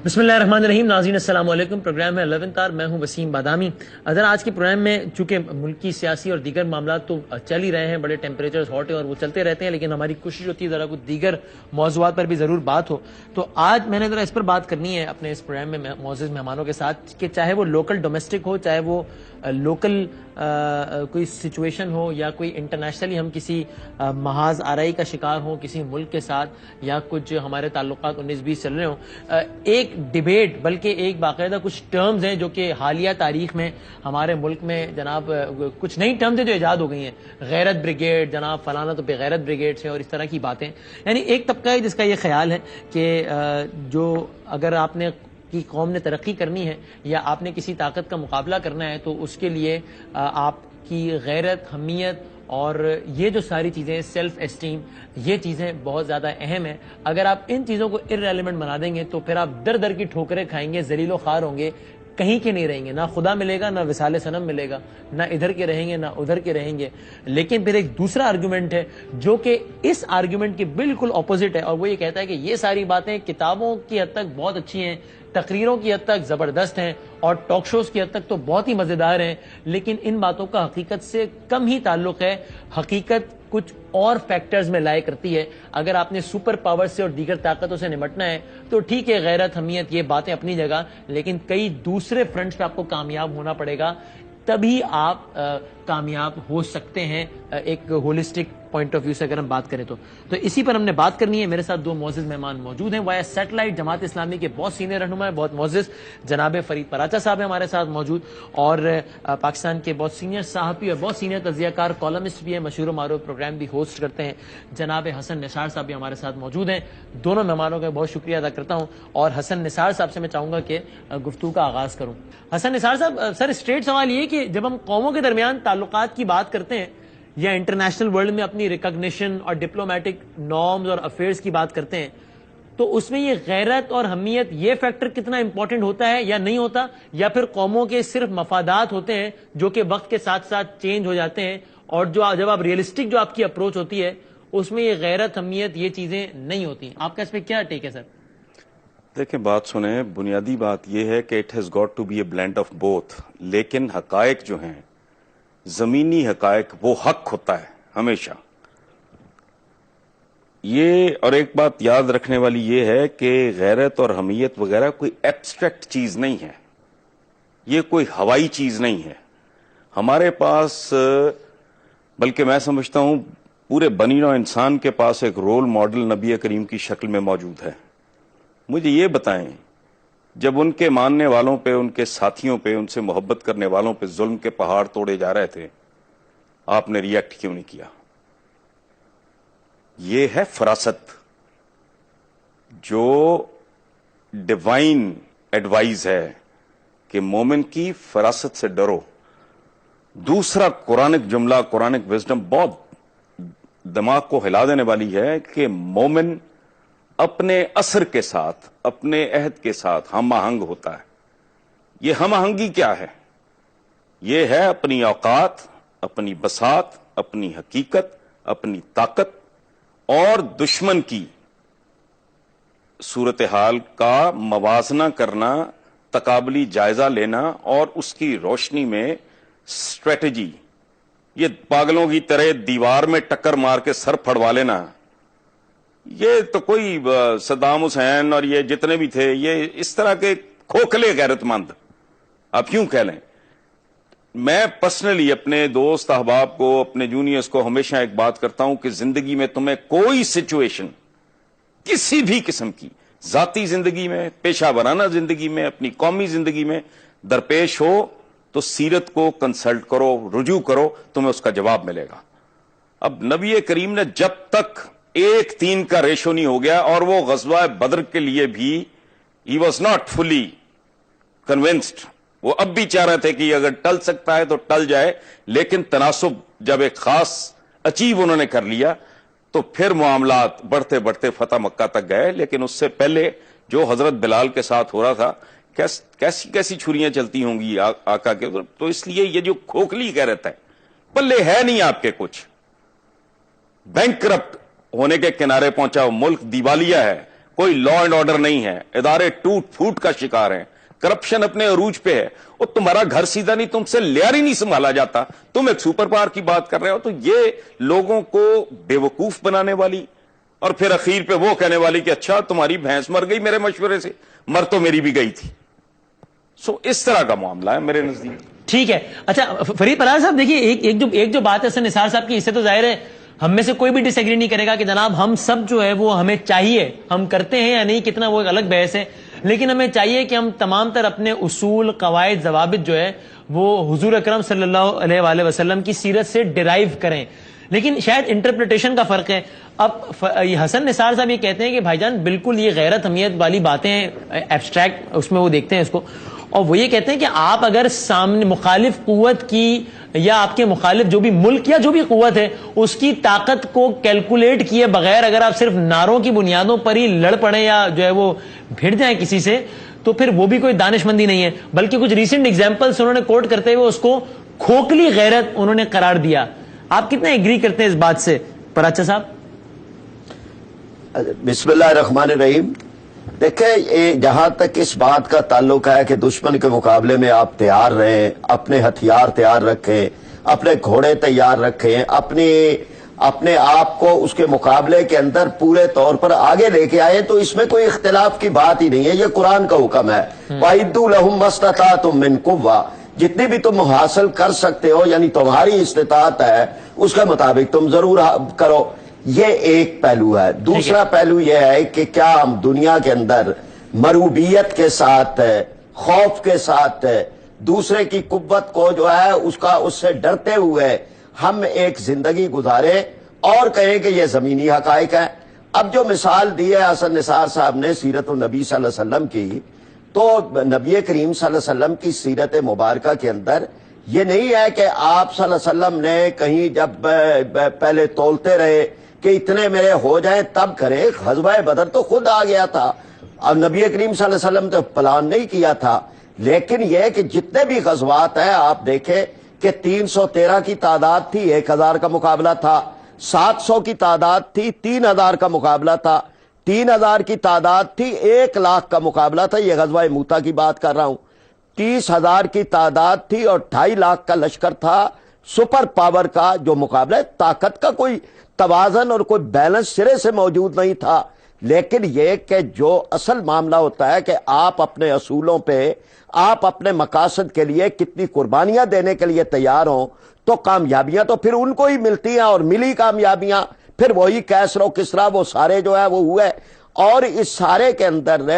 بسم اللہ الرحمن الرحیم. ناظرین السلام علیکم. پروگرام ہے 11 آر. میں ہوں وسیم بادامی. اگر آج کے پروگرام میں چونکہ ملکی سیاسی اور دیگر معاملات تو چل ہی رہے ہیں, بڑے ٹیمپریچرز ہاٹ ہیں اور وہ چلتے رہتے ہیں, لیکن ہماری کوشش ہوتی ہے ذرا کچھ دیگر موضوعات پر بھی ضرور بات ہو. تو آج میں نے ذرا اس پر بات کرنی ہے اپنے اس پروگرام میں معزز مہمانوں کے ساتھ کہ چاہے وہ لوکل ڈومیسٹک ہو, چاہے وہ لوکل کوئی سچویشن ہو, یا کوئی انٹرنیشنلی ہم کسی محاذ آرائی کا شکار ہوں کسی ملک کے ساتھ, یا کچھ ہمارے تعلقات 19-20 چل رہے ہوں, ایک ڈیبیٹ بلکہ ایک باقاعدہ کچھ ٹرمز ہیں جو کہ حالیہ تاریخ میں ہمارے ملک میں جناب کچھ نئی ٹرمز ہیں جو ایجاد ہو گئی ہیں. غیرت بریگیڈ, جناب فلانا تو بغیرت بریگیڈ سے, اور اس طرح کی باتیں. یعنی ایک طبقہ ہے جس کا یہ خیال ہے کہ جو اگر آپ نے کی قوم نے ترقی کرنی ہے یا آپ نے کسی طاقت کا مقابلہ کرنا ہے تو اس کے لیے آپ کی غیرت, حمیت اور یہ جو ساری چیزیں, سیلف اسٹیم, یہ چیزیں بہت زیادہ اہم ہیں. اگر آپ ان چیزوں کو ارریلیونٹ بنا دیں گے تو پھر آپ در در کی ٹھوکریں کھائیں گے, ذلیل و خوار ہوں گے, کہیں کے نہیں رہیں گے, نہ خدا ملے گا, نہ وصال صنم ملے گا, نہ ادھر کے رہیں گے نہ ادھر کے رہیں گے. لیکن پھر ایک دوسرا آرگومنٹ ہے جو کہ اس آرگومنٹ کے بالکل اپوزٹ ہے, اور وہ یہ کہتا ہے کہ یہ ساری باتیں کتابوں کی حد تک بہت اچھی ہیں, تقریروں کی حد تک زبردست ہیں, اور ٹاک شوز کی حد تک تو بہت ہی مزیدار ہیں, لیکن ان باتوں کا حقیقت سے کم ہی تعلق ہے. حقیقت کچھ اور فیکٹرز میں لائے کرتی ہے. اگر آپ نے سپر پاور سے اور دیگر طاقتوں سے نمٹنا ہے تو ٹھیک ہے, غیرت, حمیت, یہ باتیں اپنی جگہ, لیکن کئی دوسرے فرنٹس پہ آپ کو کامیاب ہونا پڑے گا, تبھی آپ کامیاب ہو سکتے ہیں ایک ہولسٹک پوائنٹ آف ویو سے اگر ہم بات کریں تو اسی پر ہم نے بات کرنی ہے. میرے ساتھ دو معزز مہمان موجود ہیں. وایا سیٹلائٹ جماعت اسلامی کے بہت سینئر رہنما, بہت معزز جناب فرید پراچا صاحب ہیں ہمارے ساتھ موجود, اور پاکستان کے بہت سینئر صحافی اور بہت سینئر تجزیہ کار, کالمسٹ بھی ہیں, مشہور و معروف پروگرام بھی ہوسٹ کرتے ہیں, جناب حسن نثار صاحب بھی ہمارے ساتھ موجود ہیں. دونوں مہمانوں کا بہت شکریہ ادا کرتا ہوں, اور حسن نثار صاحب سے میں چاہوں گا کہ گفتگو کا آغاز کروں. حسن نثار صاحب, سر اسٹریٹ سوال یہ کہ جب ہم قوموں کے درمیان تعلقات کی بات کرتے ہیں یا انٹرنیشنل ورلڈ میں اپنی ریکگنیشن اور ڈپلومیٹک نارمز اور افیئرز کی بات کرتے ہیں, تو اس میں یہ غیرت اور حمیت یہ فیکٹر کتنا امپورٹنٹ ہوتا ہے یا نہیں ہوتا, یا پھر قوموں کے صرف مفادات ہوتے ہیں جو کہ وقت کے ساتھ ساتھ چینج ہو جاتے ہیں, اور جو جب آپ ریئلسٹک جو آپ کی اپروچ ہوتی ہے اس میں یہ غیرت, حمیت, یہ چیزیں نہیں ہوتی. آپ کا اس پہ کیا ٹیک ہے سر؟ دیکھیں, بات سنیں, بنیادی بات یہ ہے کہ it has got to be a blend of both, لیکن حقائق جو ہیں, زمینی حقائق, وہ حق ہوتا ہے ہمیشہ. یہ اور ایک بات یاد رکھنے والی یہ ہے کہ غیرت اور حمیت وغیرہ کوئی ایبسٹریکٹ چیز نہیں ہے, یہ کوئی ہوائی چیز نہیں ہے. ہمارے پاس, بلکہ میں سمجھتا ہوں پورے بنی نوع انسان کے پاس ایک رول ماڈل نبی کریم کی شکل میں موجود ہے. مجھے یہ بتائیں, جب ان کے ماننے والوں پہ, ان کے ساتھیوں پہ, ان سے محبت کرنے والوں پہ ظلم کے پہاڑ توڑے جا رہے تھے, آپ نے ریئیکٹ کیوں نہیں کیا؟ یہ ہے فراست, جو ڈیوائن ایڈوائز ہے کہ مومن کی فراست سے ڈرو. دوسرا قرآنک جملہ, قرآنک وزڈم بہت دماغ کو ہلا دینے والی ہے کہ مومن اپنے اثر کے ساتھ, اپنے عہد کے ساتھ ہم آہنگ ہوتا ہے. یہ ہم آہنگی کیا ہے؟ یہ ہے اپنی اوقات, اپنی بساط, اپنی حقیقت, اپنی طاقت اور دشمن کی صورتحال کا موازنہ کرنا, تقابلی جائزہ لینا, اور اس کی روشنی میں اسٹریٹجی. یہ پاگلوں کی طرح دیوار میں ٹکر مار کے سر پھڑوا لینا, یہ تو کوئی صدام حسین اور یہ جتنے بھی تھے, یہ اس طرح کے کھوکھلے غیرت مند آپ کیوں کہہ لیں. میں پرسنلی اپنے دوست احباب کو, اپنے جونیئرز کو ہمیشہ ایک بات کرتا ہوں کہ زندگی میں تمہیں کوئی سچویشن کسی بھی قسم کی, ذاتی زندگی میں, پیشہ ورانہ زندگی میں, اپنی قومی زندگی میں درپیش ہو تو سیرت کو کنسلٹ کرو, رجوع کرو, تمہیں اس کا جواب ملے گا. اب نبی کریم نے جب تک 1:3 کا ریشو نہیں ہو گیا, اور وہ غزوہ بدر کے لیے بھی he was not fully convinced, وہ اب بھی چاہ رہے تھے کہ اگر ٹل سکتا ہے تو ٹل جائے, لیکن تناسب جب ایک خاص اچیو انہوں نے کر لیا تو پھر معاملات بڑھتے بڑھتے فتح مکہ تک گئے. لیکن اس سے پہلے جو حضرت بلال کے ساتھ ہو رہا تھا, کیسی کیسی چھریاں چلتی ہوں گی آقا کے, تو اس لیے یہ جو کھوکھلی کہہ رہتا ہے, پلے ہے نہیں آپ کے کچھ, بینک کرپٹ ہونے کے کنارے پہنچا, ملک دیوالیہ ہے, کوئی لا اینڈ آرڈر نہیں ہے, ادارے ٹوٹ پھوٹ کا شکار ہیں, کرپشن اپنے عروج پہ ہے, اور تمہارا گھر سیدھا نہیں, تم سے لیار ہی نہیں سنبھالا جاتا, تم ایک سپر پاور کی بات کر رہے ہو. تو یہ لوگوں کو بے وقوف بنانے والی, اور پھر اخیر پہ وہ کہنے والی کہ اچھا تمہاری بھینس مر گئی میرے مشورے سے, مر تو میری بھی گئی تھی. اس طرح کا معاملہ ہے میرے نزدیک. ٹھیک ہے. اچھا فرید پرار صاحب دیکھیے, ایک جو بات ہے حسن نثار صاحب کی, اس سے تو ظاہر ہے ہم میں سے کوئی بھی ڈس ایگری نہیں کرے گا کہ جناب ہم سب جو ہے وہ ہمیں چاہیے, ہم کرتے ہیں یا نہیں کتنا وہ ایک الگ بحث ہے, لیکن ہمیں چاہیے کہ ہم تمام تر اپنے اصول, قواعد, ضوابط جو ہے وہ حضور اکرم صلی اللہ علیہ وآلہ وسلم کی سیرت سے ڈرائیو کریں, لیکن شاید انٹرپریٹیشن کا فرق ہے. اب حسن نثار صاحب یہ کہتے ہیں کہ بھائی جان بالکل یہ غیرت حمیت والی باتیں ہیں, ایبسٹریکٹ اس میں وہ دیکھتے ہیں اس کو, اور وہ یہ کہتے ہیں کہ آپ اگر سامنے مخالف قوت کی یا آپ کے مخالف جو بھی ملک یا جو بھی قوت ہے اس کی طاقت کو کیلکولیٹ کیے بغیر اگر آپ صرف نعروں کی بنیادوں پر ہی لڑ پڑیں یا جو ہے وہ بھیڑ جائیں کسی سے, تو پھر وہ بھی کوئی دانش مندی نہیں ہے, بلکہ کچھ ریسنٹ ایگزامپلس انہوں نے کوٹ کرتے ہوئے اس کو کھوکھلی غیرت انہوں نے قرار دیا. آپ کتنا ایگری کرتے ہیں اس بات سے پراچا صاحب؟ بسم اللہ الرحمن الرحیم. دیکھیں, جہاں تک اس بات کا تعلق ہے کہ دشمن کے مقابلے میں آپ تیار رہیں, اپنے ہتھیار تیار رکھیں, اپنے گھوڑے تیار رکھیں, اپنے آپ کو اس کے مقابلے کے اندر پورے طور پر آگے لے کے آئے, تو اس میں کوئی اختلاف کی بات ہی نہیں ہے. یہ قرآن کا حکم ہے, وَأَعِدُّوا لَهُم مَّا اسْتَطَعْتُم مِّن قُوَّةٍ, جتنی بھی تم حاصل کر سکتے ہو, یعنی تمہاری استطاعت ہے اس کے مطابق تم ضرور کرو. یہ ایک پہلو ہے. دوسرا پہلو یہ ہے کہ کیا ہم دنیا کے اندر مروبیت کے ساتھ, خوف کے ساتھ, دوسرے کی قوت کو جو ہے اس سے ڈرتے ہوئے ہم ایک زندگی گزارے اور کہیں کہ یہ زمینی حقائق ہیں. اب جو مثال دی ہے حسن نثار صاحب نے سیرت النبی صلی اللہ علیہ وسلم کی, تو نبی کریم صلی اللہ علیہ وسلم کی سیرت مبارکہ کے اندر یہ نہیں ہے کہ آپ صلی اللہ علیہ وسلم نے کہیں جب پہلے تولتے رہے کہ اتنے میرے ہو جائیں تب کرے. غزوہ بدر تو خود آ گیا تھا, اب نبی کریم صلی اللہ علیہ وسلم تو پلان نہیں کیا تھا. لیکن یہ کہ جتنے بھی غزوات ہیں آپ دیکھیں کہ 313 کی تعداد تھی, 1000 کا مقابلہ تھا, 700 کی تعداد تھی, 3000 کا مقابلہ تھا, 3000 کی تعداد تھی, 1,00,000 کا مقابلہ تھا. یہ غزوہ موتا کی بات کر رہا ہوں. 30,000 کی تعداد تھی اور 2,50,000 کا لشکر تھا. سپر پاور کا جو مقابلہ, طاقت کا کوئی توازن اور کوئی بیلنس سرے سے موجود نہیں تھا. لیکن یہ کہ جو اصل معاملہ ہوتا ہے کہ آپ اپنے اصولوں پہ, آپ اپنے مقاصد کے لیے کتنی قربانیاں دینے کے لیے تیار ہوں, تو کامیابیاں تو پھر ان کو ہی ملتی ہیں, اور ملی کامیابیاں پھر وہی کیسر و کسرا وہ سارے جو ہے وہ ہوئے. اور اس سارے کے اندر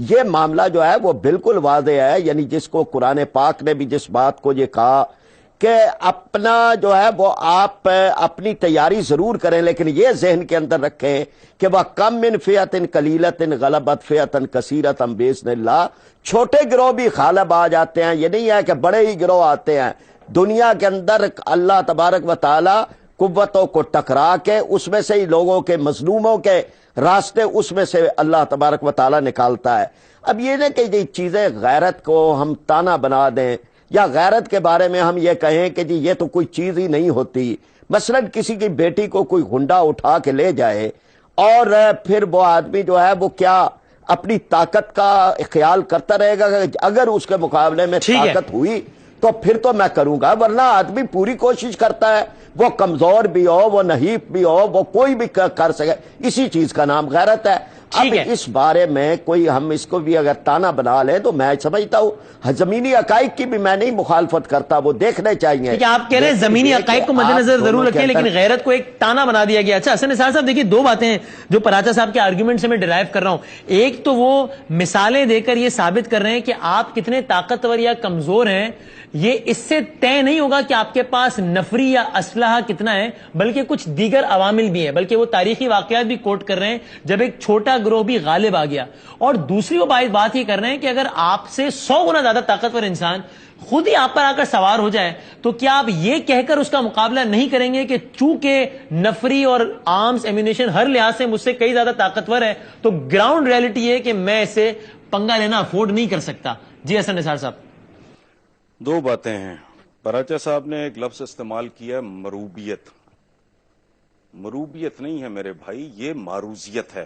یہ معاملہ جو ہے وہ بالکل واضح ہے, یعنی جس کو قرآن پاک نے بھی جس بات کو یہ کہا کہ اپنا جو ہے وہ آپ اپنی تیاری ضرور کریں, لیکن یہ ذہن کے اندر رکھیں کہ وہ کم من فئۃ قلیلۃ غلبت فئۃ کثیرۃ بإذن اللہ. چھوٹے گروہ بھی غالب آ جاتے ہیں, یہ نہیں ہے کہ بڑے ہی گروہ آتے ہیں. دنیا کے اندر اللہ تبارک و تعالی قوتوں کو ٹکرا کے اس میں سے ہی لوگوں کے, مظلوموں کے راستے اس میں سے اللہ تبارک و تعالی نکالتا ہے. اب یہ نہ کہ یہ چیزیں غیرت کو ہم تانا بنا دیں, یا غیرت کے بارے میں ہم یہ کہیں کہ جی یہ تو کوئی چیز ہی نہیں ہوتی. مثلا کسی کی بیٹی کو کوئی گنڈا اٹھا کے لے جائے, اور پھر وہ آدمی جو ہے وہ کیا اپنی طاقت کا خیال کرتا رہے گا کہ اگر اس کے مقابلے میں طاقت ہوئی تو پھر تو میں کروں گا, ورنہ آدمی پوری کوشش کرتا ہے, وہ کمزور بھی ہو, وہ نحیف بھی ہو, وہ کوئی بھی کر سکے. اسی چیز کا نام غیرت ہے. اب اس بارے میں کوئی ہم اس کو بھی اگر تانا بنا لیں تو میں سمجھتا ہوں زمینی حقائق کی بھی میں نہیں مخالفت کرتا, وہ دیکھنے چاہیے. آپ کہہ رہے ہیں زمینی حقائق کو مد نظر ضرور رکھیں, لیکن غیرت کو ایک تانا بنا دیا گیا. اچھا حسن نثار صاحب دیکھیے, دو باتیں ہیں جو پراچا صاحب کے آرگیومنٹ سے میں ڈرائیو کر رہا ہوں. ایک تو وہ مثالیں دے کر یہ ثابت کر رہے ہیں کہ آپ کتنے طاقتور یا کمزور ہیں, یہ اس سے طے نہیں ہوگا کہ آپ کے پاس نفری یا اسلحہ کتنا ہے, بلکہ کچھ دیگر عوامل بھی ہیں. بلکہ وہ تاریخی واقعات بھی کوٹ کر رہے ہیں جب ایک چھوٹا گروہ بھی غالب آ گیا. اور دوسری وہ بات یہ کر رہے ہیں کہ اگر آپ سے 100 گنا زیادہ طاقتور انسان خود ہی آپ پر آ کر سوار ہو جائے, تو کیا آپ یہ کہہ کر اس کا مقابلہ نہیں کریں گے کہ چونکہ نفری اور آرمز ایمونیشن ہر لحاظ سے مجھ سے کئی زیادہ طاقتور ہے, تو گراؤنڈ ریئلٹی یہ کہ میں اسے پنگا لینا افورڈ نہیں کر سکتا. جی حسن نثار صاحب. دو باتیں ہیں. پراچا صاحب نے ایک لفظ استعمال کیا ہے مروبیت. مروبیت نہیں ہے میرے بھائی, یہ معروضیت ہے.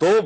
2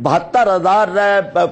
72,000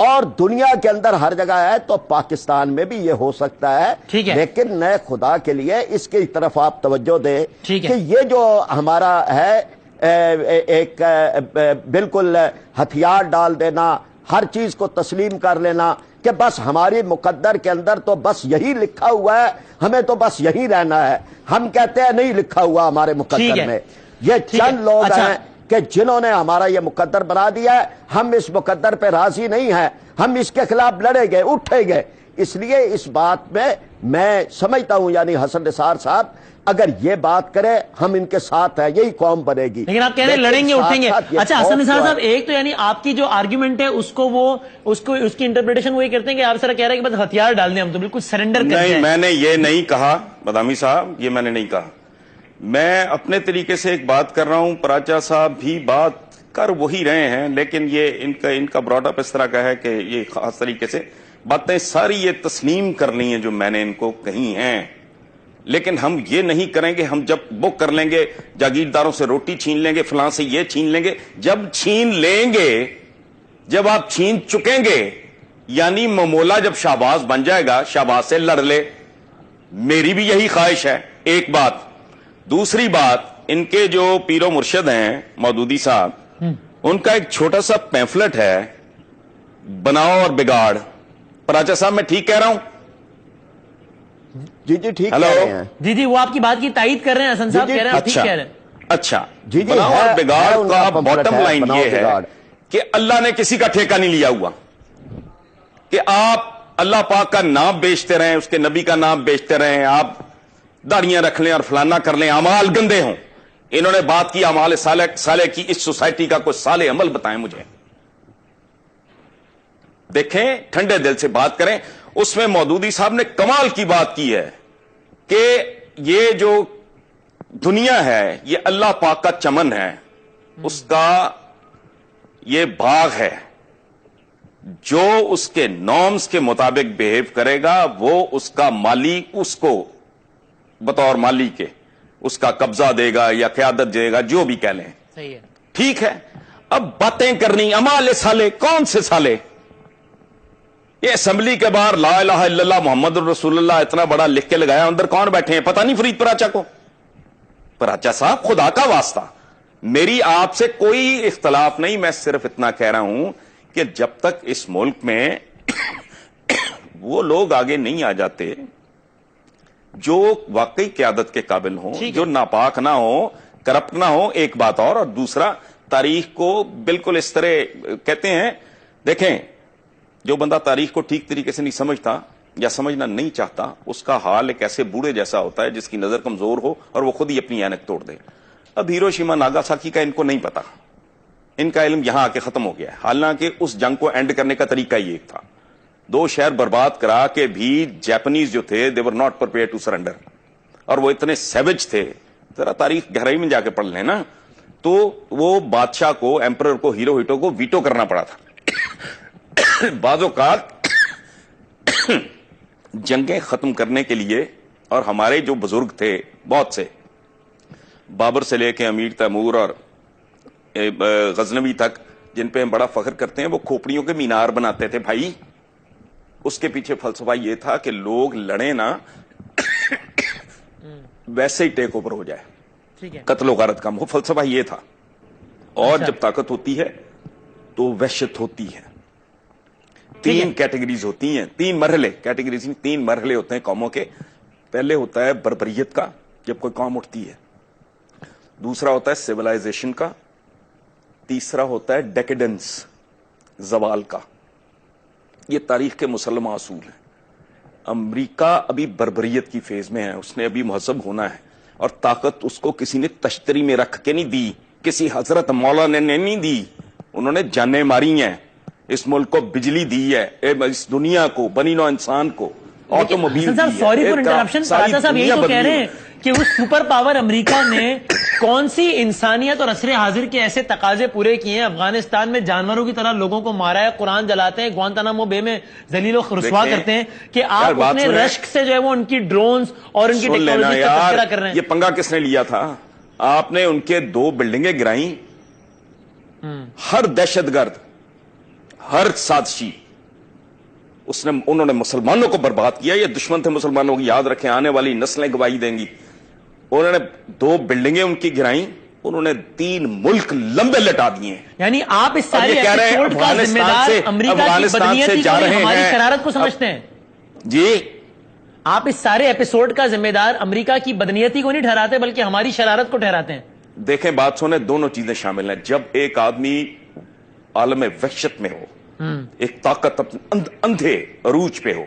اور دنیا کے اندر ہر جگہ ہے، تو پاکستان میں بھی یہ ہو سکتا ہے۔ ٹھیک ہے، لیکن نئے خدا کے لیے اس کی طرف آپ توجہ دیں ٹھیک ہے کہ یہ جو ہمارا ہے ایک بالکل ہتھیار ڈال دینا، ہر چیز کو تسلیم کر لینا کہ بس ہماری مقدر کے اندر تو بس یہی لکھا ہوا ہے، ہمیں تو بس یہی رہنا ہے۔ ہم کہتے ہیں نہیں لکھا ہوا ہمارے مقدر میں۔ یہ چند لوگ ہیں کہ جنہوں نے ہمارا یہ مقدر بنا دیا ہے، ہم اس مقدر پہ راضی نہیں ہیں، ہم اس کے خلاف لڑیں گے، اٹھیں گے۔ اس لیے اس بات میں سمجھتا ہوں یعنی حسن نثار صاحب اگر یہ بات کرے ہم ان کے ساتھ ہیں، یہی قوم بنے گی۔ لیکن آپ کہہ رہے ہیں لڑیں گے، اٹھیں گے۔ اچھا حسن نثار صاحب، ایک تو یعنی آپ کی جو آرگیومنٹ ہے اس کی انٹرپریٹیشن وہی کرتے ہیں کہ آپ سر کہہ رہے ہیں کہ بس ہتھیار ڈال دیں، ہم تو بالکل سرنڈر کرتے ہیں۔ نہیں، میں نے یہ نہیں کہا بادامی صاحب، یہ میں نے نہیں کہا۔ میں اپنے طریقے سے ایک بات کر رہا ہوں، پراچا صاحب بھی بات کر وہی رہے ہیں، لیکن یہ ان کا براڈ اپ اس طرح کا ہے کہ یہ خاص طریقے سے باتیں ساری یہ تسلیم کرنی ہیں جو میں نے ان کو کہی ہیں، لیکن ہم یہ نہیں کریں گے۔ ہم جب بک کر لیں گے، جاگیرداروں سے روٹی چھین لیں گے، فلاں سے یہ چھین لیں گے، جب چھین لیں گے، جب آپ چھین چکیں گے، یعنی ممولا جب شہباز بن جائے گا، شہباز سے لڑ لے۔ میری بھی یہی خواہش ہے، ایک بات۔ دوسری بات، ان کے جو پیر و مرشد ہیں مودودی صاحب، ان کا ایک چھوٹا سا پیمفلٹ ہے، بناؤ اور بگاڑ۔ پراچا صاحب میں ٹھیک کہہ رہا ہوں؟ جی ٹھیک کہہ رہے ہیں۔ جی وہ آپ کی بات کی تائید کر رہے ہیں حسن صاحب، کہہ رہے ہیں ٹھیک کہہ رہے ہیں۔ اچھا، بناؤ اور بگاڑ کا باٹم لائن یہ ہے کہ اللہ نے کسی کا ٹھیکہ نہیں لیا ہوا کہ آپ اللہ پاک کا نام بیچتے رہیں، اس کے نبی کا نام بیچتے رہیں، آپ داڑیاں رکھ لیں اور فلانا کر لیں، اعمال گندے ہوں۔ انہوں نے بات کی اعمال صالح کی، اس سوسائٹی کا کوئی صالح عمل بتائیں مجھے۔ دیکھیں، ٹھنڈے دل سے بات کریں۔ اس میں مودودی صاحب نے کمال کی بات کی ہے کہ یہ جو دنیا ہے یہ اللہ پاک کا چمن ہے، اس کا یہ باغ ہے، جو اس کے نارمز کے مطابق بیہیو کرے گا وہ اس کا مالی اس کو بطور مالی کے اس کا قبضہ دے گا یا قیادت دے گا، جو بھی کہہ لیں۔ صحیح ہے، ٹھیک ہے۔ اب باتیں کرنی اعمال صالح، کون سے صالح؟ یہ اسمبلی کے باہر لا الہ الا اللہ محمد الرسول اللہ اتنا بڑا لکھ کے لگایا، اندر کون بیٹھے ہیں پتہ نہیں فرید پراچا کو۔ پراچا صاحب خدا کا واسطہ، میری آپ سے کوئی اختلاف نہیں، میں صرف اتنا کہہ رہا ہوں کہ جب تک اس ملک میں وہ لوگ آگے نہیں آ جاتے جو واقعی قیادت کے قابل ہوں، جو ناپاک نہ ہو، کرپٹ نہ ہو، ایک بات اور دوسرا تاریخ کو بالکل اس طرح کہتے ہیں، دیکھیں جو بندہ تاریخ کو ٹھیک طریقے سے نہیں سمجھتا یا سمجھنا نہیں چاہتا، اس کا حال ایک ایسے بوڑھے جیسا ہوتا ہے جس کی نظر کمزور ہو اور وہ خود ہی اپنی اینک توڑ دے۔ اب ہیروشیما ناگاساکی کا ان کو نہیں پتا، ان کا علم یہاں آ کے ختم ہو گیا ہے، حالانکہ اس جنگ کو اینڈ کرنے کا طریقہ یہ ایک تھا، 2 شہر برباد کرا کے بھی جاپنیز جو تھے they were not prepared to surrender، اور وہ اتنے سیوج تھے، ذرا تاریخ گہرائی میں جا کے پڑھ لیں نا، تو وہ بادشاہ کو، ایمپرر کو، ہیروہیٹو کو ویٹو کرنا پڑا تھا۔ بعض اوقات جنگیں ختم کرنے کے لیے، اور ہمارے جو بزرگ تھے بہت سے، بابر سے لے کے امیر تیمور اور غزنوی تک، جن پہ ہم بڑا فخر کرتے ہیں، وہ کھوپڑیوں کے مینار بناتے تھے بھائی۔ اس کے پیچھے فلسفہ یہ تھا کہ لوگ لڑیں نا، ویسے ہی ٹیک اوور ہو جائے، قتل و غارت کم ہو، فلسفہ یہ تھا۔ اور جب طاقت ہوتی ہے تو وحشت ہوتی ہے۔ 3 کیٹیگریز ہوتی ہیں، 3 مرحلے، کیٹیگریز 3 مرحلے ہوتے ہیں قوموں کے۔ پہلے ہوتا ہے بربریت کا، جب کوئی قوم اٹھتی ہے۔ دوسرا ہوتا ہے سیولائزیشن کا۔ تیسرا ہوتا ہے ڈیکیڈنس، زوال کا۔ یہ تاریخ کے مسلمہ اصول ہیں۔ امریکہ ابھی بربریت کی فیز میں ہے، اس نے ابھی مہذب ہونا ہے، اور طاقت اس کو کسی نے تشتری میں رکھ کے نہیں دی، کسی حضرت مولانا نے نہیں دی، انہوں نے جانیں ماری ہیں، اس ملک کو بجلی دی ہے، اس دنیا کو، بنی نوع انسان کو آٹوموبائل دی ہے۔ سوری فار انٹرپشن، راجا صاحب یہی تو کہہ رہے ہیں کہ وہ سپر پاور امریکہ نے کون سی انسانیت اور عصر حاضر کے ایسے تقاضے پورے کیے ہیں؟ افغانستان میں جانوروں کی طرح لوگوں کو مارا ہے، قرآن جلاتے ہیں، گوانتانامو بے میں ذلیل و رسوا کرتے ہیں، کہ آپ اپنے رشک سے جو ہے وہ ان کی ڈرونز اور ان کی ٹیکنالوجی کا تذکرہ کر رہے ہیں۔ یہ پنگا کس نے لیا تھا؟ آپ نے ان کے 2 بلڈنگیں گرائیں، ہر دہشت گرد، ہر سازشی انہوں نے مسلمانوں کو برباد کیا. یہ دشمن تھے مسلمانوں کی, یاد رکھیں, آنے والی نسلیں گواہی دیں گی. انہوں نے 2 بلڈنگیں ان کی گرائیں, انہوں نے 3 ملک لمبے لٹا دیے ہیں. یعنی آپ اس سارے ایپیسوڈ کا ذمہ دار امریکہ کی بدنیتی کو ہماری شرارت کو سمجھتے ہیں؟ جی, آپ اس سارے ایپیسوڈ کا ذمہ دار امریکہ کی بدنیتی کو نہیں ٹھہراتے بلکہ ہماری شرارت کو ٹھہراتے ہیں. دیکھیں بات سنیں, دونوں چیزیں شامل ہیں. جب ایک آدمی عالم وحشت میں ہو, ایک طاقت اندھے عروج پہ ہو,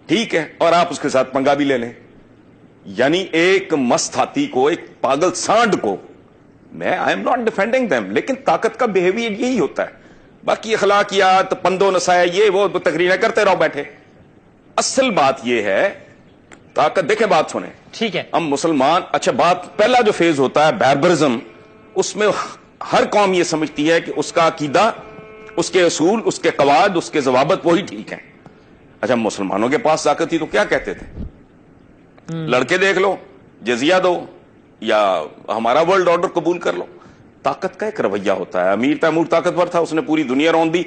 ٹھیک ہے, اور آپ اس کے ساتھ پنگا بھی لے لیں, یعنی ایک مست ہاتھی کو, ایک پاگل سانڈ کو, میں I am not defending them, لیکن طاقت کا بیہیویئر یہی ہوتا ہے. باقی اخلاقیات, پندو نسایا, یہ وہ تقریریں کرتے رہو بیٹھے. اصل بات یہ ہے طاقت. دیکھیں بات سنیں, ٹھیک ہے, ہم مسلمان, اچھا بات, پہلا جو فیز ہوتا ہے باربرزم, اس میں ہر قوم یہ سمجھتی ہے کہ اس کا عقیدہ, اس کے اصول, اس کے قواعد, اس کے ضوابط وہی ٹھیک ہیں. اچھا مسلمانوں کے پاس طاقت تھی تو کیا کہتے تھے؟ لڑکے دیکھ لو, جزیہ دو, یا ہمارا ورلڈ آرڈر قبول کر لو. طاقت کا ایک رویہ ہوتا ہے. امیر تیمور طاقتور تھا, اس نے پوری دنیا رون دی.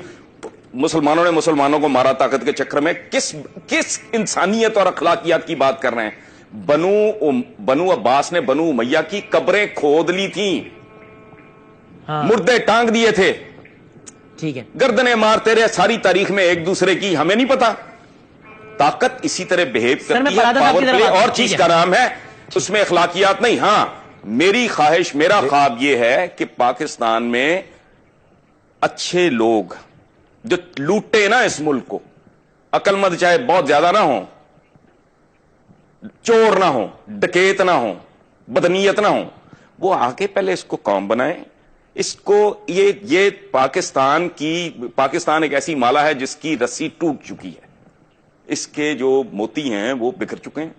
مسلمانوں نے مسلمانوں کو مارا طاقت کے چکر میں. کس انسانیت اور اخلاقیات کی بات کر رہے ہیں؟ بنو عباس نے بنو امیہ کی قبریں کھود لی تھیں, مردے ٹانگ دیے تھے, ٹھیک ہے, گردنیں مارتے رہے ساری تاریخ میں ایک دوسرے کی, ہمیں نہیں پتا. طاقت اسی طرح بہیو کرتی ہے, پاور پلے اور چیز کا نام ہے, اس میں اخلاقیات نہیں. ہاں میری خواہش, میرا خواب یہ ہے کہ پاکستان میں اچھے لوگ جو لوٹے نا اس ملک کو, عقل مند چاہے بہت زیادہ نہ ہوں, چور نہ ہوں, ڈکیت نہ ہوں, بدنیت نہ ہوں, وہ آ کے پہلے اس کو قوم بنائیں. اس کو یہ پاکستان ایک ایسی مالا ہے جس کی رسی ٹوٹ چکی ہے, اس کے جو موتی ہیں وہ بکھر چکے ہیں.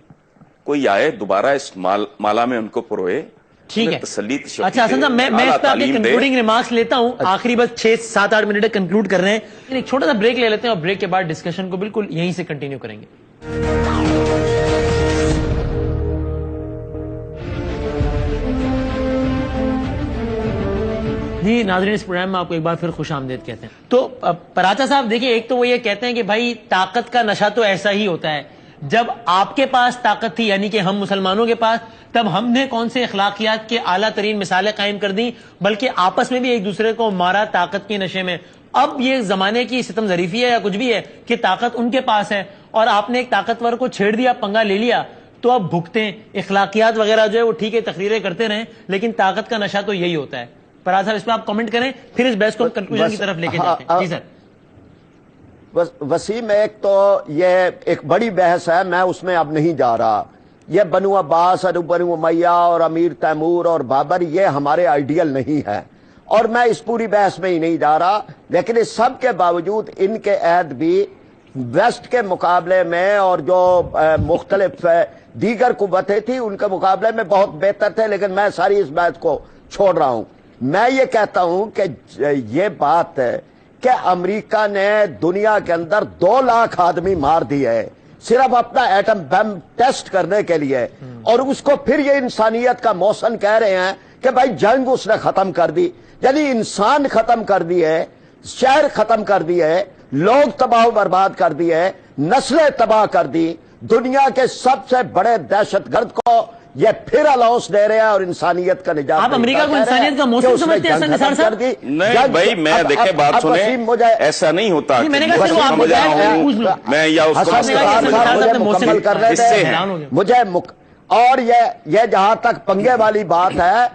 کوئی آئے دوبارہ اس مالا میں ان کو پروئے, ٹھیک ہے. تسلی. اچھا حسن صاحب, میں اس پہ آپ کے کنکلوڈنگ ریمارکس لیتا ہوں, آخری بس 6-7-8 منٹ کنکلوڈ کر رہے ہیں. ایک چھوٹا سا بریک لے لیتے ہیں اور بریک کے بعد ڈسکشن کو بالکل یہیں سے کنٹینیو کریں گے. جی ناظرین, اس پروگرام میں آپ کو ایک بار پھر خوش آمدید کہتے ہیں. تو پراچا صاحب دیکھیں, ایک تو وہ یہ کہتے ہیں کہ بھائی طاقت کا نشہ تو ایسا ہی ہوتا ہے. جب آپ کے پاس طاقت تھی, یعنی کہ ہم مسلمانوں کے پاس, تب ہم نے کون سے اخلاقیات کے اعلیٰ ترین مثالیں قائم کر دیں, بلکہ آپس میں بھی ایک دوسرے کو مارا طاقت کے نشے میں. اب یہ زمانے کی ستم ظریفی ہے یا کچھ بھی ہے کہ طاقت ان کے پاس ہے اور آپ نے ایک طاقتور کو چھیڑ دیا, پنگا لے لیا, تو اب بھگتے. اخلاقیات وغیرہ جو ہے وہ ٹھیک ہے, تقریریں کرتے رہیں, لیکن طاقت کا نشہ تو یہی ہوتا ہے. پراز صاحب اس پہ آپ کامنٹ کریں, پھر اس بحث کو کنکلوژن کی طرف لے کے جاتے ہیں. جی سر. وسیم, ایک تو یہ ایک بڑی بحث ہے, میں اس میں اب نہیں جا رہا. یہ بنو عباس اور بنو امیہ اور امیر تیمور اور بابر, یہ ہمارے آئیڈیل نہیں ہے, اور میں اس پوری بحث میں ہی نہیں جا رہا. لیکن اس سب کے باوجود ان کے عہد بھی ویسٹ کے مقابلے میں اور جو مختلف دیگر قوتیں تھیں ان کے مقابلے میں بہت بہتر تھے. لیکن میں ساری اس بات کو چھوڑ رہا ہوں. میں یہ کہتا ہوں کہ یہ بات ہے کہ امریکہ نے دنیا کے اندر 2 لاکھ آدمی مار دیے ہے صرف اپنا ایٹم بم ٹیسٹ کرنے کے لیے, اور اس کو پھر یہ انسانیت کا محسن کہہ رہے ہیں کہ بھائی جنگ اس نے ختم کر دی. یعنی انسان ختم کر دیے, شہر ختم کر دیے, لوگ تباہ و برباد کر دیے, نسلیں تباہ کر دی. دنیا کے سب سے بڑے دہشت گرد کو یہ پھر الاؤنس دے رہے ہیں اور انسانیت کا نجات. آپ امریکہ کو انسانیت کا موسم سمجھتے ہیں حسن نثار صاحب؟ نہیں بھائی, میں دیکھیں بات سنیں, ایسا نہیں ہوتا. میں یا اس کو مکمل کر رہے تھے مجھے, اور یہ جہاں تک پنگے والی بات ہے,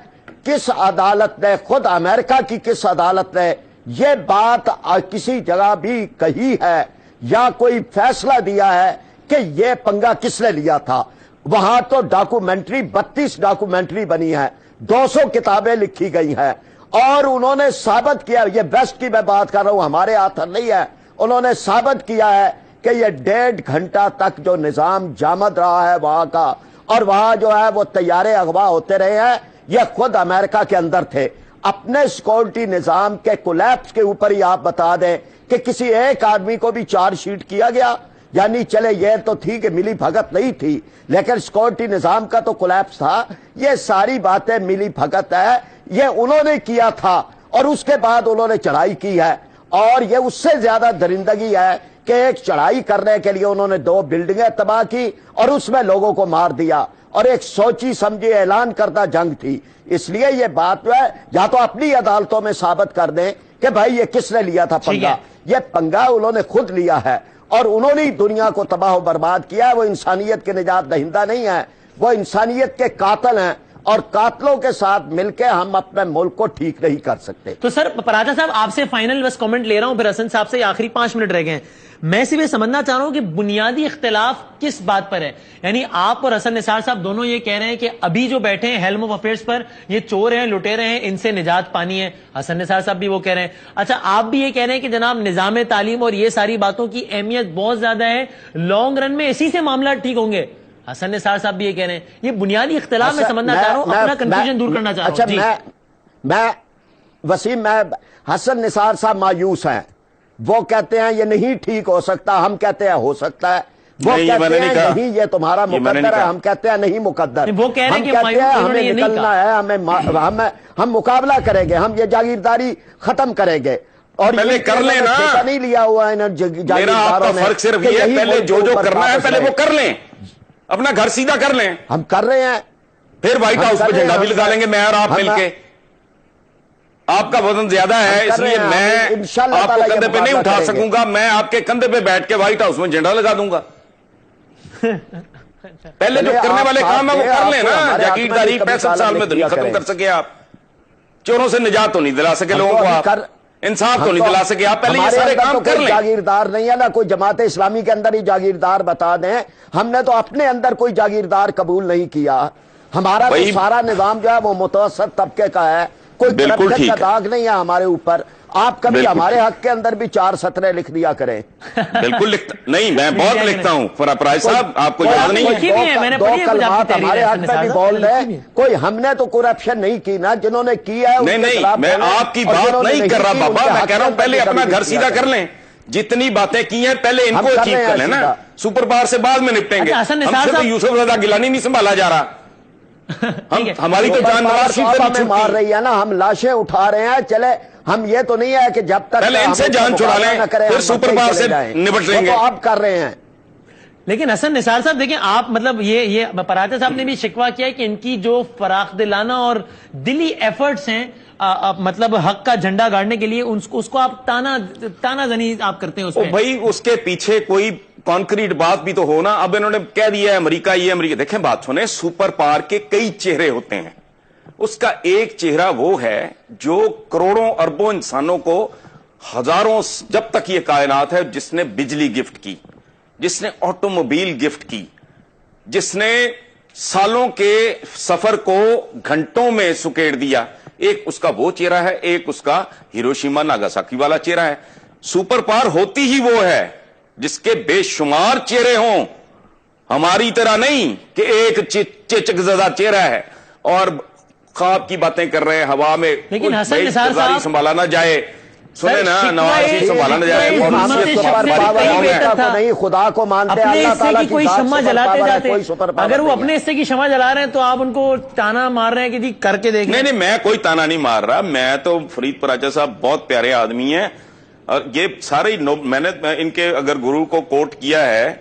کس عدالت نے, خود امریکہ کی کس عدالت نے یہ بات کسی جگہ بھی کہی ہے یا کوئی فیصلہ دیا ہے کہ یہ پنگا کس نے لیا تھا؟ وہاں تو ڈاکومنٹری 32 ڈاکومنٹری بنی ہے, 200 کتابیں لکھی گئی ہیں, اور انہوں نے ثابت کیا, یہ بیسٹ کی میں بات کر رہا ہوں, ہمارے ہاتھ نہیں ہے, انہوں نے ثابت کیا ہے کہ یہ 1.5 گھنٹہ تک جو نظام جامد رہا ہے وہاں کا, اور وہاں جو ہے وہ طیارے اغوا ہوتے رہے ہیں, یہ خود امریکہ کے اندر تھے. اپنے سیکورٹی نظام کے کولیپس کے اوپر ہی آپ بتا دیں کہ کسی ایک آدمی کو بھی چارج شیٹ کیا گیا. یعنی چلے یہ تو تھی کہ ملی بھگت نہیں تھی, لیکن سیکورٹی نظام کا تو کولیپس تھا. یہ ساری باتیں ملی بھگت ہے, یہ انہوں نے کیا تھا, اور اس کے بعد انہوں نے چڑھائی کی ہے, اور یہ اس سے زیادہ درندگی ہے کہ ایک چڑھائی کرنے کے لیے انہوں نے 2 بلڈنگیں تباہ کی اور اس میں لوگوں کو مار دیا، اور ایک سوچی سمجھی اعلان کردہ جنگ تھی. اس لیے یہ بات جو ہے یا تو اپنی عدالتوں میں ثابت کر دیں کہ بھائی یہ کس نے لیا تھا پنگا. یہ پنگا انہوں نے خود لیا ہے اور انہوں نے دنیا کو تباہ و برباد کیا ہے. وہ انسانیت کے نجات دہندہ نہیں ہیں، وہ انسانیت کے قاتل ہیں، اور قاتلوں کے ساتھ مل کے ہم اپنے ملک کو ٹھیک نہیں کر سکتے. تو سر پراجا صاحب آپ سے فائنل بس کامنٹ لے رہا ہوں، پھر حسن صاحب سے آخری 5 منٹ رہ گئے ہیں. میں صرف یہ سمجھنا چاہ رہا ہوں کہ بنیادی اختلاف کس بات پر ہے. یعنی آپ اور حسن نثار صاحب دونوں یہ کہہ رہے ہیں کہ ابھی جو بیٹھے ہیں ہیلم آف افیئرس پر یہ چور ہیں، لٹیرے ہیں، ان سے نجات پانی ہے. حسن نثار صاحب بھی وہ کہہ رہے ہیں. اچھا آپ بھی یہ کہہ رہے ہیں کہ جناب نظام تعلیم اور یہ ساری باتوں کی اہمیت بہت زیادہ ہے، لانگ رن میں اسی سے معاملات ٹھیک ہوں گے. حسن نثار صاحب بھی یہ کہہ رہے ہیں. یہ بنیادی اختلاف میں سمجھنا چاہ رہا ہوں، اپنا کنفیوژن دور کرنا چاہ رہا ہوں. میں وسیم، میں حسن نثار صاحب مایوس ہیں. وہ کہتے ہیں یہ نہیں ٹھیک ہو سکتا، ہم کہتے ہیں ہو سکتا ہے. وہ کہتے ہیں نہیں یہ تمہارا مقدر ہے، ہم کہتے ہیں نہیں مقدر. وہ کہہ رہے ہیں ہمیں نکلنا ہے، ہم مقابلہ کریں گے، ہم یہ جاگیرداری ختم کریں گے. اور پہلے کر لیں نا، نہیں لیا ہوا ہے میرا آپ کا فرق صرف یہ ہے پہلے جو کرنا ہے پہلے وہ کر لیں، اپنا گھر سیدھا کر لیں. ہم کر رہے ہیں، پھر وائٹ ہاؤس پہ جھنڈا بھی لگا لیں گے میں اور آپ مل کے. آپ کا وزن زیادہ ہے اس لیے میں آپ کو کندھے پہ نہیں اٹھا سکوں گا، میں آپ کے کندھے پہ بیٹھ کے وائٹ ہاؤس میں جھنڈا لگا دوں گا. پہلے جو کرنے والے کام ہے وہ کر لیں نا. جاگیرداری 65 سال میں دنیا ختم کر سکے آپ، چوروں سے نجات تو نہیں دلا سکے لوگوں کو، آپ انصاف تو نہیں دلا سکے آپ. پہلے یہ سارے کام کر لیں. جاگیردار نہیں ہے نا کوئی جماعت اسلامی کے اندر ہی جاگیردار بتا دیں. ہم نے تو اپنے اندر کوئی جاگیردار قبول نہیں کیا. ہمارا تو سارا نظام جو ہے وہ متوسط طبقے کا ہے، کوئی کرپشن کا داغ نہیں ہے ہمارے اوپر. آپ کبھی ہمارے حق کے اندر بھی 4 سطریں لکھ دیا کریں. بالکل لکھتا نہیں، میں بہت لکھتا ہوں. فراز صاحب آپ کو یاد نہیں ہے 2 کلمات ہمارے حق میں بھی بول رہے. کوئی ہم نے تو کرپشن نہیں کی نا، جنہوں نے کیا ہے نہیں. میں آپ کی بات نہیں کر رہا بابا، میں کہہ رہا ہوں پہلے اپنا گھر سیدھا کر لیں. جتنی باتیں کی ہیں پہلے ان کو اچیو کر لیں نا. سپر پاور سے بعد میں نپٹیں گے. ہم سے تو یوسف رضا گیلانی نہیں سنبھالا جا رہا. ہماری تو جان نواز شریف سے ہمیں مار رہی ہے نا، ہم لاشیں اٹھا رہے ہیں. چلے ہم یہ تو نہیں ہے کہ جب تک پہلے ان سے جان چھڑا لیں پھر سپر پاور سے نپٹ لیں گے. تو آپ کر رہے ہیں. لیکن حسن نثار صاحب دیکھیں آپ مطلب یہ پراجا صاحب نے بھی شکوہ کیا ہے کہ ان کی جو فراخ دلانہ اور دلی ایفرٹس ہیں مطلب حق کا جھنڈا گاڑنے کے لیے اس کو آپ تانا زنی آپ کرتے ہیں اس میں. بھائی اس کے پیچھے کوئی کانکریٹ بات بھی تو ہو نا. اب انہوں نے کہہ دیا ہے امریکہ یہ امریکہ. دیکھیں بات سنیں، سپر پاور کے کئی چہرے ہوتے ہیں. اس کا ایک چہرہ وہ ہے جو کروڑوں اربوں انسانوں کو ہزاروں جب تک یہ کائنات ہے، جس نے بجلی گفٹ کی، جس نے آٹو موبائل گفٹ کی، جس نے سالوں کے سفر کو گھنٹوں میں سکیڑ دیا. ایک اس کا وہ چہرہ ہے، ایک اس کا ہیروشیما ناگاساکی والا چہرہ ہے. سپر پاور ہوتی ہی وہ ہے جس کے بے شمار چہرے ہوں، ہماری طرح نہیں کہ ایک چچک زدہ چہرہ ہے اور خواب کی باتیں کر رہے ہیں ہوا میں. لیکن حسن نثار صاحب سنبھالا نہ جائے، سنیں نا، نواز شریف سنبھالا نہ جائے. نہیں خدا کو مانتے، اللہ تعالیٰ کی کوئی شمع جلاتے جاتے. اگر وہ اپنے حصے کی شمع جلا رہے ہیں تو آپ ان کو تانا مار رہے ہیں کہ جی کر کے دیکھیں. نہیں میں کوئی تانا نہیں مار رہا. میں تو فرید پراجا صاحب بہت پیارے آدمی ہیں، اور یہ سارے میں نے ان کے اگر گرو کو کوٹ کیا ہے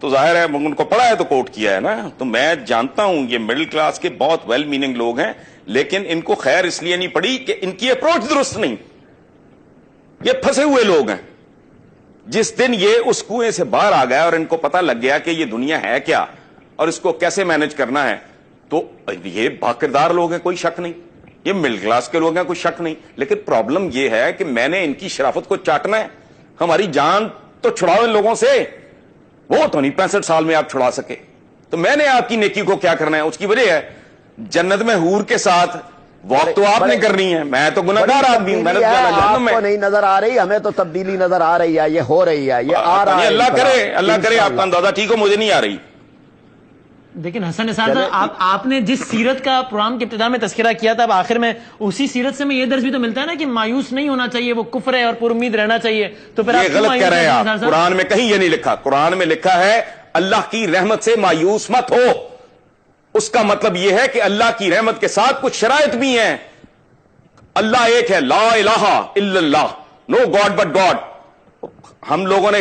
تو ظاہر ہے ان کو پڑھا ہے تو کوٹ کیا ہے نا. تو میں جانتا ہوں یہ مڈل کلاس کے بہت ویل میننگ لوگ ہیں، لیکن ان کو خیر اس لیے نہیں پڑی کہ ان کی اپروچ درست نہیں. یہ پھنسے ہوئے لوگ ہیں. جس دن یہ اس کنویں سے باہر آ گیا اور ان کو پتا لگ گیا کہ یہ دنیا ہے کیا اور اس کو کیسے مینج کرنا ہے، تو یہ باکردار لوگ ہیں، کوئی شک نہیں. یہ مڈل کلاس کے لوگ ہیں، کوئی شک نہیں. لیکن پرابلم یہ ہے کہ میں نے ان کی شرافت کو چاٹنا ہے. ہماری جان تو چھڑاؤ ان لوگوں سے، وہ تو نہیں 65 سال میں آپ چھڑا سکے. تو میں نے آپ کی نیکی کو کیا کرنا ہے، اس کی وجہ ہے جنت میں حور کے ساتھ واک تو آپ نے کرنی ہے. میں تو گناہگار آدمی ہوں، میں نے جہنم میں. آپ کو نہیں نظر آ رہی، ہمیں تو تبدیلی نظر آ رہی ہے. یہ ہو رہی ہے، یہ آ رہا ہے. اللہ کرے آپ کا اندازہ ٹھیک ہو، مجھے نہیں آ رہی. لیکن حسن نثار صاحب آپ نے جس سیرت کا پروگرام کے ابتدا میں تذکرہ کیا تھا، اب آخر میں اسی سیرت سے میں یہ درس بھی تو ملتا ہے نا کہ مایوس نہیں ہونا چاہیے، وہ کفر ہے اور پر امید رہنا چاہیے. تو پھر یہ غلط کہہ رہے ہیں آپ. قرآن میں کہیں یہ نہیں لکھا. قرآن میں لکھا ہے اللہ کی رحمت سے مایوس مت ہو. اس کا مطلب یہ ہے کہ اللہ کی رحمت کے ساتھ کچھ شرائط بھی ہیں. اللہ ایک ہے، لا الہ الا اللہ، نو گاڈ بٹ گاڈ. ہم لوگوں نے